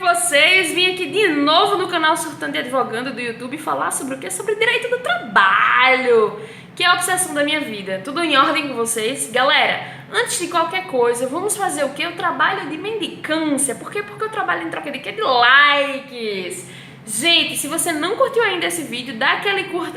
vocês? Vim aqui de novo no canal Surtando e Advogando do YouTube falar sobre o quê? Sobre direito do trabalho, que é a obsessão da minha vida. Tudo em ordem com vocês? Galera, antes de qualquer coisa, vamos fazer o quê? O trabalho de mendicância. Por quê? Porque eu trabalho em troca de quê? De likes. Gente, se você não curtiu ainda esse vídeo, dá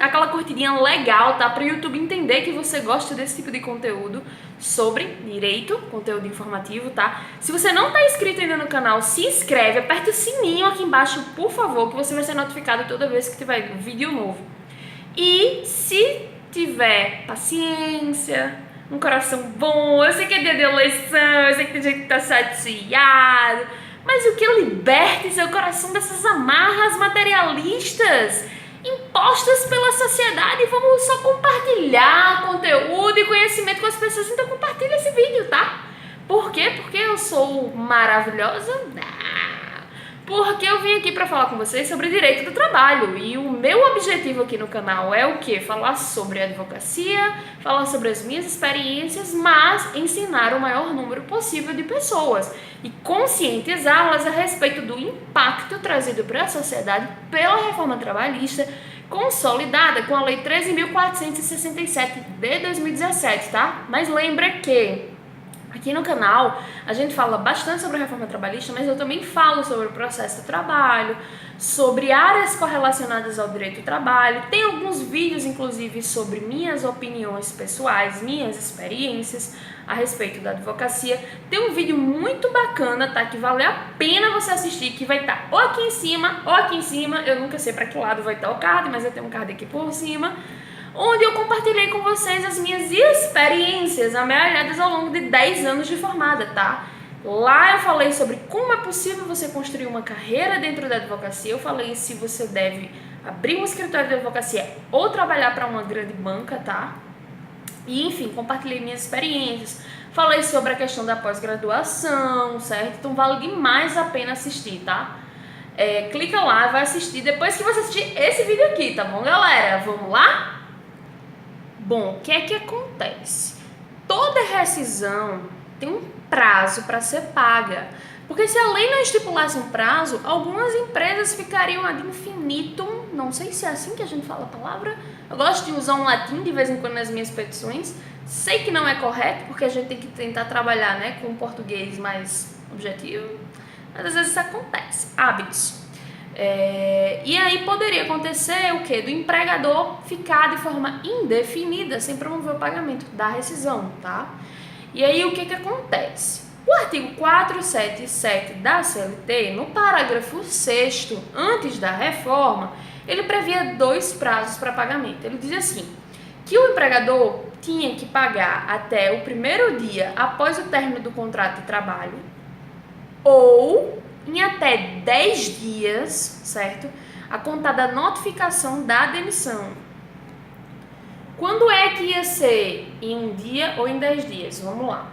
aquela curtidinha legal, tá? Para o YouTube entender que você gosta desse tipo de conteúdo sobre direito, conteúdo informativo, tá? Se você não tá inscrito ainda no canal, se inscreve, aperta o sininho aqui embaixo, por favor, que você vai ser notificado toda vez que tiver vídeo novo. E se tiver paciência, um coração bom, eu sei que é dia de eleição, eu sei que tem gente que tá chateado, mas o que liberta seu coração dessas amarras materialistas impostas pela sociedade? Vamos só compartilhar conteúdo e conhecimento com as pessoas, então compartilha esse vídeo, tá? Por quê? Porque eu sou maravilhosa? Não. Porque eu vim aqui para falar com vocês sobre direito do trabalho e o meu objetivo aqui no canal é o quê? Falar sobre advocacia, falar sobre as minhas experiências, mas ensinar o maior número possível de pessoas e conscientizá-las a respeito do impacto trazido para a sociedade pela reforma trabalhista consolidada com a Lei 13.467 de 2017, tá? Mas lembra que aqui no canal a gente fala bastante sobre a reforma trabalhista, mas eu também falo sobre o processo do trabalho, sobre áreas correlacionadas ao direito do trabalho. Tem alguns vídeos, inclusive, sobre minhas opiniões pessoais, minhas experiências a respeito da advocacia. Tem um vídeo muito bacana, tá? Que vale a pena você assistir, que vai estar ou aqui em cima ou aqui em cima. Eu nunca sei para que lado vai estar o card, mas eu tenho um card aqui por cima, onde eu compartilhei com vocês as minhas experiências amealhadas ao longo de 10 anos de formada, tá? Lá eu falei sobre como é possível você construir uma carreira dentro da advocacia, eu falei se você deve abrir um escritório de advocacia ou trabalhar para uma grande banca, tá? E enfim, compartilhei minhas experiências, falei sobre a questão da pós-graduação, certo? Então vale demais a pena assistir, tá? Clica lá, vai assistir depois que você assistir esse vídeo aqui, tá bom, galera? Vamos lá? Bom, o que é que acontece? Toda rescisão tem um prazo para ser paga, porque se a lei não estipulasse um prazo, algumas empresas ficariam ad infinitum, não sei se é assim que a gente fala a palavra, eu gosto de usar um latim de vez em quando nas minhas petições, sei que não é correto, porque a gente tem que tentar trabalhar, né, com um português mais objetivo, mas às vezes isso acontece, hábitos. E aí poderia acontecer o que? Do empregador ficar de forma indefinida sem promover o pagamento da rescisão, tá? E aí o que acontece? O artigo 477 da CLT, no parágrafo 6º, antes da reforma, ele previa 2 prazos para pagamento. Ele dizia assim, que o empregador tinha que pagar até o primeiro dia após o término do contrato de trabalho ou em até 10 dias, certo? A contar da notificação da demissão. Quando é que ia ser? Em um dia ou em 10 dias? Vamos lá.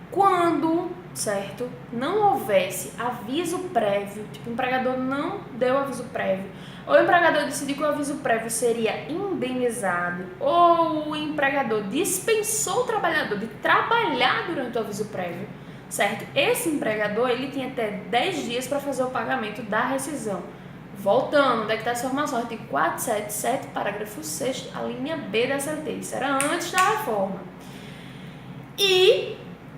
Quando, certo, não houvesse aviso prévio, tipo, o empregador não deu aviso prévio, ou o empregador decidiu que o aviso prévio seria indenizado, ou o empregador dispensou o trabalhador de trabalhar durante o aviso prévio, certo? Esse empregador, ele tinha até 10 dias para fazer o pagamento da rescisão. Voltando, onde é que está essa informação? Artigo 477, parágrafo 6º, a linha B da CLT. Isso era antes da reforma. E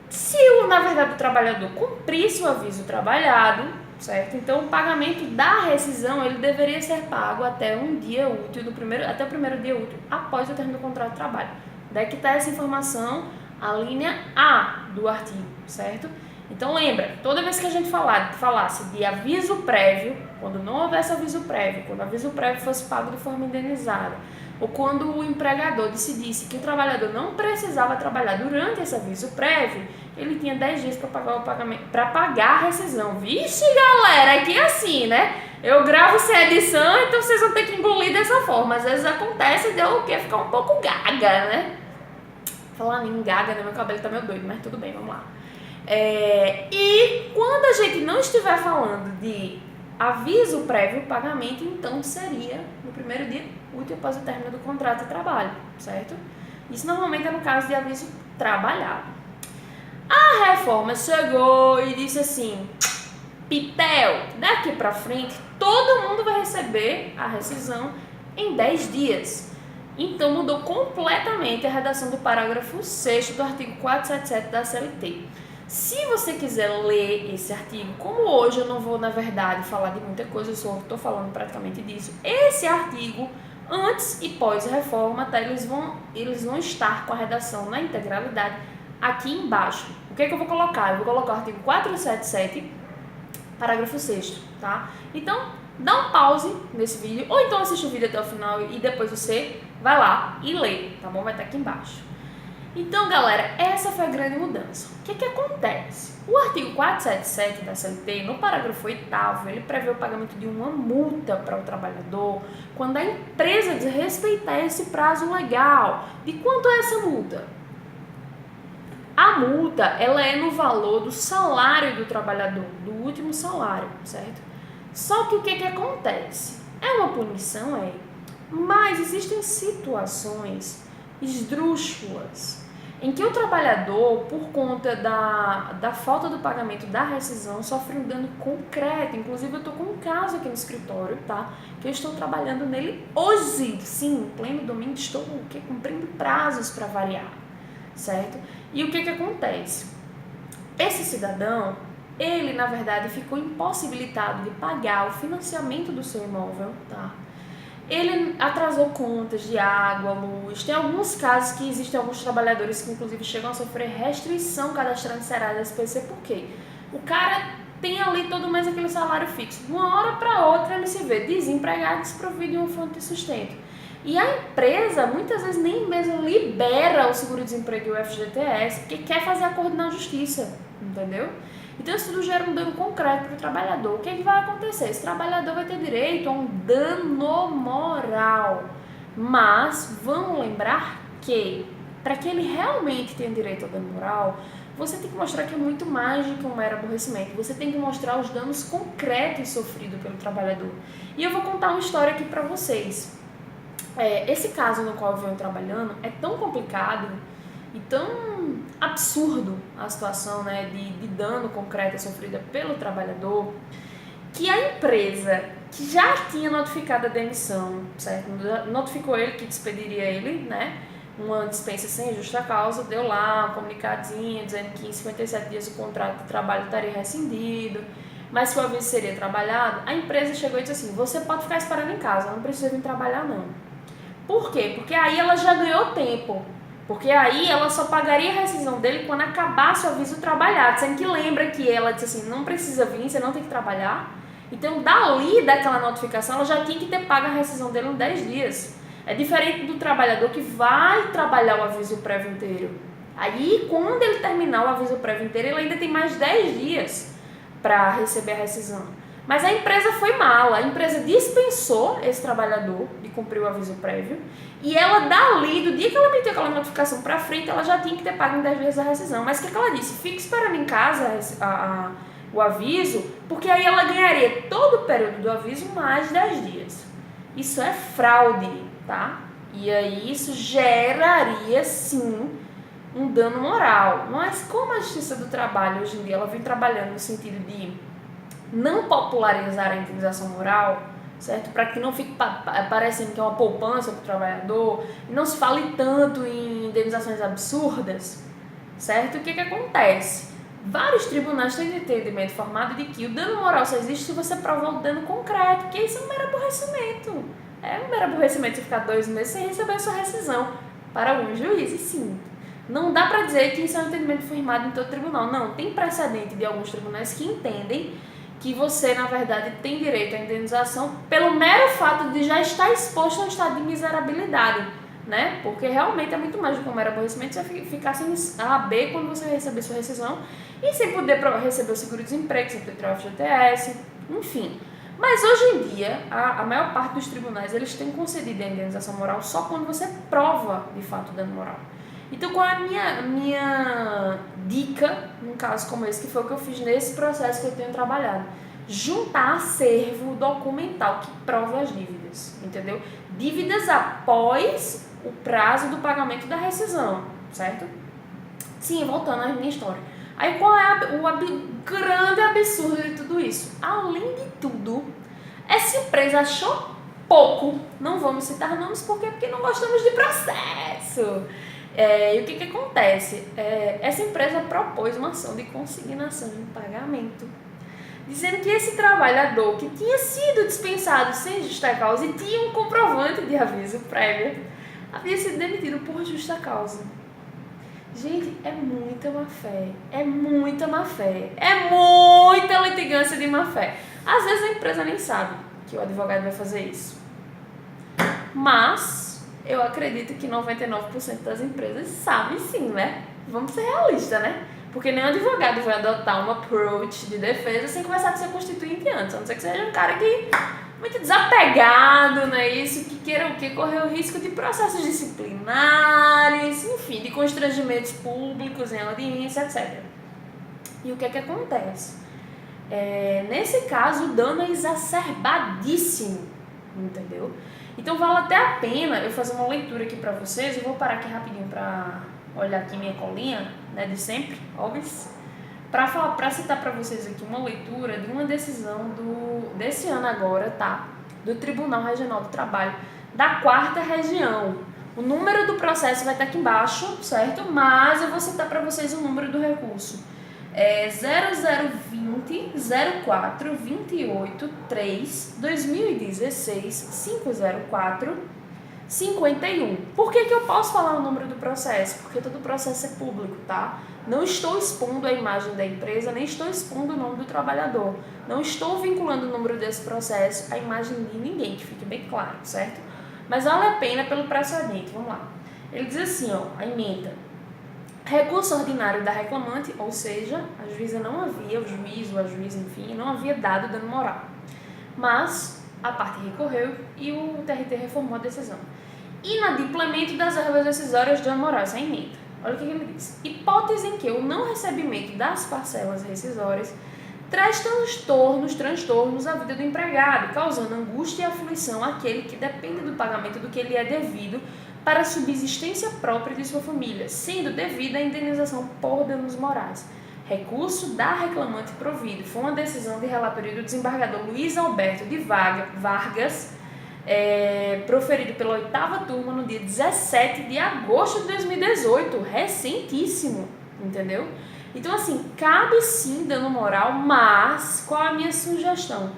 se, na verdade, o trabalhador cumprisse o aviso trabalhado, certo? Então, o pagamento da rescisão, ele deveria ser pago até um dia útil, até o primeiro dia útil, após o término do contrato de trabalho. Onde é que está essa informação? A linha A do artigo, certo? Então lembra, toda vez que a gente falasse de aviso prévio, quando não houvesse aviso prévio, quando o aviso prévio fosse pago de forma indenizada, ou quando o empregador decidisse que o trabalhador não precisava trabalhar durante esse aviso prévio, ele tinha 10 dias para pagar o pagamento, para pagar a rescisão. Vixe, galera, aqui é assim, né? Eu gravo sem edição, então vocês vão ter que engolir dessa forma. Às vezes acontece de eu ficar um pouco gaga, né? Falando em gaga, né? Meu cabelo tá meio doido, mas tudo bem, vamos lá. E quando a gente não estiver falando de aviso prévio pagamento, então seria no primeiro dia útil após o término do contrato de trabalho, certo? Isso normalmente é no caso de aviso trabalhado. A reforma chegou e disse assim, Pitel, daqui pra frente, todo mundo vai receber a rescisão em 10 dias. Então mudou completamente a redação do parágrafo 6º do artigo 477 da CLT. Se você quiser ler esse artigo, como hoje eu não vou, na verdade, falar de muita coisa, eu só estou falando praticamente disso, esse artigo, antes e pós-reforma, tá, eles vão estar com a redação na integralidade aqui embaixo. O que é que eu vou colocar? Eu vou colocar o artigo 477, parágrafo 6º, tá? Então, dá um pause nesse vídeo, ou então assiste o vídeo até o final e depois você vai lá e lê, tá bom? Vai estar aqui embaixo. Então, galera, essa foi a grande mudança. O que acontece? O artigo 477 da CLT, no parágrafo 8º, ele prevê o pagamento de uma multa para o trabalhador quando a empresa desrespeitar esse prazo legal. De quanto é essa multa? A multa, ela é no valor do salário do trabalhador, do último salário, certo? Só que o que acontece? É uma punição, mas existem situações esdrúxulas em que o trabalhador, por conta da falta do pagamento da rescisão, sofre um dano concreto. Inclusive, eu estou com um caso aqui no escritório, tá? Que eu estou trabalhando nele hoje. Sim, em pleno domingo, estou cumprindo prazos para variar, certo? E o que acontece? Esse cidadão, ele, na verdade, ficou impossibilitado de pagar o financiamento do seu imóvel, tá? Ele atrasou contas de água, luz. Tem alguns casos que existem alguns trabalhadores que, inclusive, chegam a sofrer restrição cadastral no Serasa SPC. Por quê? O cara tem ali todo mês aquele salário fixo. De uma hora para outra, ele se vê desempregado, desprovido de uma fonte de sustento. E a empresa, muitas vezes, nem mesmo libera o seguro-desemprego e o FGTS, porque quer fazer acordo na justiça, entendeu? Então, isso tudo gera um dano concreto para o trabalhador. O que vai acontecer? Esse trabalhador vai ter direito a um dano moral. Mas, vamos lembrar que, para que ele realmente tenha direito ao dano moral, você tem que mostrar que é muito mais do que um mero aborrecimento. Você tem que mostrar os danos concretos sofridos pelo trabalhador. E eu vou contar uma história aqui para vocês. Esse caso no qual eu venho trabalhando é tão complicado e tão absurdo a situação, né, de dano concreto sofrida pelo trabalhador, que a empresa que já tinha notificado a demissão, certo? Notificou ele que despediria ele, né? Uma dispensa sem justa causa, deu lá um comunicadinho dizendo que em 57 dias o contrato de trabalho estaria rescindido, mas que o aviso seria trabalhado. A empresa chegou e disse assim: você pode ficar esperando em casa, não precisa vir trabalhar não. Por quê? Porque aí ela já ganhou tempo. Porque aí ela só pagaria a rescisão dele quando acabasse o aviso trabalhado. Sendo que lembra que ela disse assim: não precisa vir, você não tem que trabalhar. Então, dali daquela notificação, ela já tinha que ter pago a rescisão dele em 10 dias. É diferente do trabalhador que vai trabalhar o aviso prévio inteiro. Aí, quando ele terminar o aviso prévio inteiro, ele ainda tem mais 10 dias para receber a rescisão. Mas a empresa foi mala, a empresa dispensou esse trabalhador de cumprir o aviso prévio e ela dali, do dia que ela meteu aquela notificação para frente, ela já tinha que ter pago em 10 dias a rescisão. Mas o que ela disse? Fique esperando em casa o aviso, porque aí ela ganharia todo o período do aviso mais 10 dias. Isso é fraude, tá? E aí isso geraria, sim, um dano moral. Mas como a Justiça do Trabalho, hoje em dia, ela vem trabalhando no sentido de não popularizar a indenização moral, certo? Para que não fique parecendo que é uma poupança para o trabalhador e não se fale tanto em indenizações absurdas, certo? O que acontece? Vários tribunais têm entendimento formado de que o dano moral só existe se você provar o dano concreto, porque isso é um mero aborrecimento. É um mero aborrecimento você ficar 2 meses sem receber a sua rescisão para um juiz, e sim. Não dá para dizer que isso é um entendimento formado em todo tribunal. Não, tem precedente de alguns tribunais que entendem que você, na verdade, tem direito à indenização pelo mero fato de já estar exposto a um estado de miserabilidade, né? Porque realmente é muito mais do que um mero aborrecimento você ficar sem AB quando você receber sua rescisão e sem poder receber o seguro-desemprego, sem poder tirar o FGTS, enfim. Mas hoje em dia, a maior parte dos tribunais, eles têm concedido a indenização moral só quando você prova, de fato, o dano moral. Então, qual é a minha dica, num caso como esse, que foi o que eu fiz nesse processo que eu tenho trabalhado? Juntar acervo documental que prove as dívidas, entendeu? Dívidas após o prazo do pagamento da rescisão, certo? Sim, voltando à minha história. Aí, qual é o grande absurdo de tudo isso? além de tudo, essa empresa achou pouco, não vamos citar nomes porque não gostamos de processo. E o que acontece? Essa empresa propôs uma ação de consignação de pagamento, dizendo que esse trabalhador que tinha sido dispensado sem justa causa e tinha um comprovante de aviso prévio, havia sido demitido por justa causa. Gente, é muita má fé, é muita má fé, é muita litigância de má fé. Às vezes a empresa nem sabe que o advogado vai fazer isso. Mas eu acredito que 99% das empresas sabem sim, né? Vamos ser realistas, né? Porque nenhum advogado vai adotar um approach de defesa sem conversar com seu constituinte antes. A não ser que seja um cara que muito desapegado, não é isso? Que queira o quê? Correr o risco de processos disciplinares, enfim, de constrangimentos públicos em audiência, etc. E o que acontece? Nesse caso, o dano é exacerbadíssimo, entendeu? Então vale até a pena eu fazer uma leitura aqui pra vocês. Eu vou parar aqui rapidinho pra olhar aqui minha colinha, né, de sempre, óbvio, pra citar pra vocês aqui uma leitura de uma decisão desse ano agora, tá? Do Tribunal Regional do Trabalho, da 4ª Região. O número do processo vai estar aqui embaixo, certo? Mas eu vou citar pra vocês o número do recurso. 0020 04 28 3 2016 504 51. Por que eu posso falar o número do processo? Porque todo o processo é público, tá? Não estou expondo a imagem da empresa, nem estou expondo o nome do trabalhador. Não estou vinculando o número desse processo à imagem de ninguém, que fique bem claro, certo? Mas vale a pena pelo precedente. Vamos lá. Ele diz assim, ó, a emenda. Recurso ordinário da reclamante, ou seja, a juíza não havia, o juiz ou a juíza, enfim, não havia dado dano moral. Mas a parte recorreu e o TRT reformou a decisão. Inadimplemento das verbas decisórias de dano moral, essa é a emenda. Olha o que ele diz. Hipótese em que o não recebimento das parcelas rescisórias traz transtornos à vida do empregado, causando angústia e aflição àquele que depende do pagamento do que lhe é devido para a subsistência própria de sua família, sendo devida a indenização por danos morais. Recurso da reclamante provido. Foi uma decisão de relatoria do desembargador Luiz Alberto de Vargas, proferido pela 8ª turma no dia 17 de agosto de 2018, recentíssimo, entendeu? Então, assim, cabe sim dano moral, mas qual é a minha sugestão?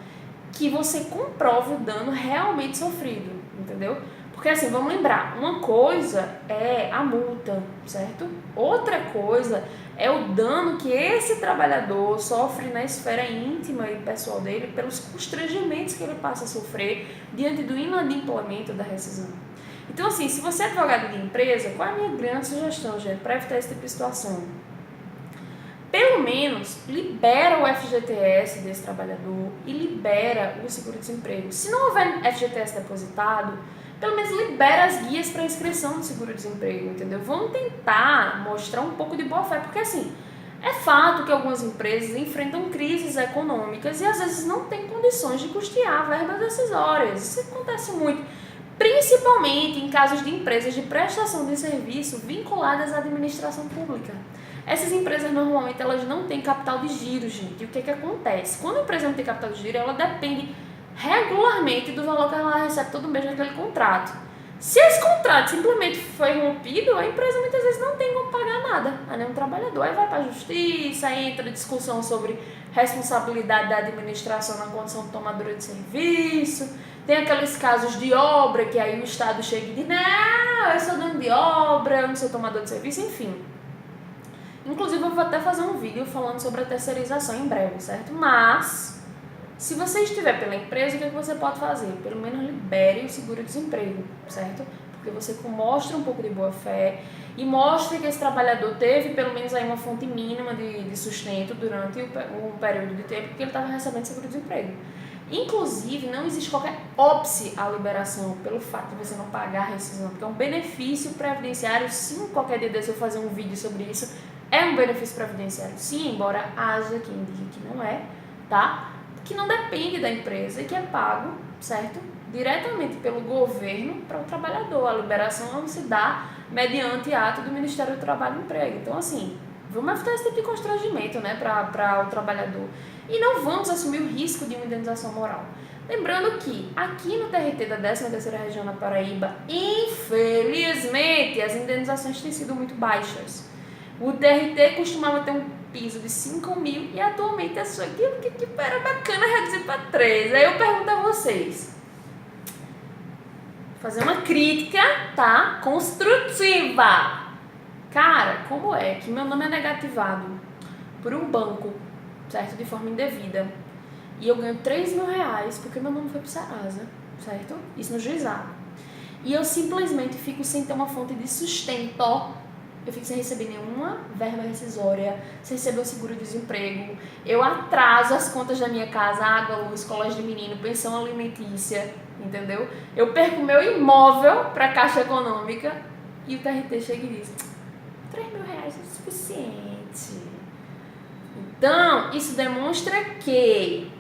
Que você comprove o dano realmente sofrido, entendeu? Porque assim, vamos lembrar, uma coisa é a multa, certo? Outra coisa é o dano que esse trabalhador sofre na esfera íntima e pessoal dele pelos constrangimentos que ele passa a sofrer diante do inadimplemento da rescisão. Então assim, se você é advogado de empresa, qual é a minha grande sugestão, gente, para evitar esse tipo de situação? Pelo menos, libera o FGTS desse trabalhador e libera o seguro-desemprego. Se não houver FGTS depositado, pelo menos libera as guias para inscrição do seguro-desemprego, entendeu? Vamos tentar mostrar um pouco de boa-fé, porque assim, é fato que algumas empresas enfrentam crises econômicas e às vezes não têm condições de custear verbas decisórias. Isso acontece muito, principalmente em casos de empresas de prestação de serviço vinculadas à administração pública. Essas empresas normalmente elas não têm capital de giro, gente. E o que acontece? Quando a empresa não tem capital de giro, ela depende regularmente do valor que ela recebe todo mês naquele contrato. Se esse contrato simplesmente foi rompido, a empresa muitas vezes não tem como pagar nada a nenhum trabalhador. Aí vai para a justiça, aí entra discussão sobre responsabilidade da administração na condição de tomadora de serviço. Tem aqueles casos de obra que aí o Estado chega e diz, não, eu sou dono de obra, eu não sou tomador de serviço, enfim. Inclusive eu vou até fazer um vídeo falando sobre a terceirização em breve, certo? Mas se você estiver pela empresa, o que você pode fazer? Pelo menos libere o seguro-desemprego, certo? Porque você mostra um pouco de boa-fé e mostra que esse trabalhador teve pelo menos aí uma fonte mínima de sustento durante um período de tempo que ele estava recebendo seguro-desemprego. Inclusive, não existe qualquer óbice à liberação pelo fato de você não pagar a rescisão, porque é um benefício previdenciário, sim, qualquer dia desse eu fazer um vídeo sobre isso, é um benefício previdenciário, sim, embora haja quem diga que não é, tá? Que não depende da empresa e que é pago, certo? Diretamente pelo governo para o trabalhador. A liberação não se dá mediante ato do Ministério do Trabalho e Emprego. Então, assim, Vamos evitar esse tipo de constrangimento, né, para o trabalhador. E não vamos assumir o risco de uma indenização moral. Lembrando que aqui no TRT da 13ª Região na Paraíba, infelizmente, as indenizações têm sido muito baixas. O TRT costumava ter um piso de 5 mil e atualmente achou que era bacana reduzir para 3. Aí eu pergunto a vocês, fazer uma crítica, tá? Construtiva. Cara, como é que meu nome é negativado por um banco, certo? De forma indevida. E eu ganho 3 mil reais porque meu nome foi pro Serasa, certo? Isso no juizado. E eu simplesmente fico sem ter uma fonte de sustento. Eu fico sem receber nenhuma verba rescisória, sem receber o seguro-desemprego. Eu atraso as contas da minha casa, água, luz, colégio de menino, pensão alimentícia, entendeu? Eu perco meu imóvel para a Caixa Econômica e o TRT chega e diz: 3 mil reais é o suficiente. Então, isso demonstra que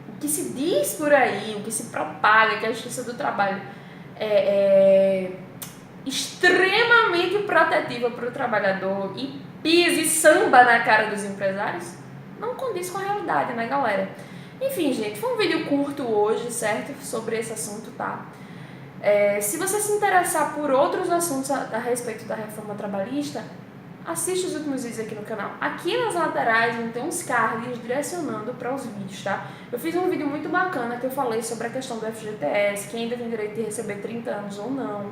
o que se diz por aí, o que se propaga, que a Justiça do Trabalho é extremamente protetiva para o trabalhador e pisa e samba na cara dos empresários, não condiz com a realidade, né, galera? Enfim, gente, foi um vídeo curto hoje, certo? Sobre esse assunto, tá? Se você se interessar por outros assuntos a respeito da reforma trabalhista, assiste os últimos vídeos aqui no canal. Aqui nas laterais vão ter uns cards direcionando para os vídeos, tá? Eu fiz um vídeo muito bacana que eu falei sobre a questão do FGTS, quem ainda tem direito de receber 30 anos ou não.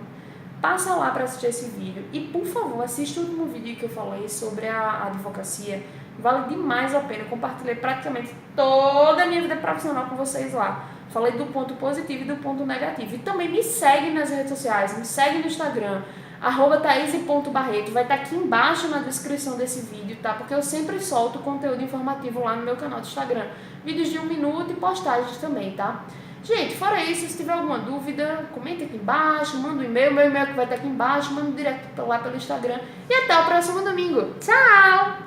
Passa lá para assistir esse vídeo e, por favor, assista o último vídeo que eu falei sobre a advocacia. Vale demais a pena. Eu compartilhei praticamente toda a minha vida profissional com vocês lá. Falei do ponto positivo e do ponto negativo. E também me segue nas redes sociais, me segue no Instagram, @thaise.barreto. Vai estar aqui embaixo na descrição desse vídeo, tá? Porque eu sempre solto conteúdo informativo lá no meu canal do Instagram. Vídeos de 1 minuto e postagens também, tá? Gente, fora isso, se tiver alguma dúvida, comenta aqui embaixo, manda um e-mail, meu e-mail que vai estar aqui embaixo, manda direto lá pelo Instagram. E até o próximo domingo. Tchau!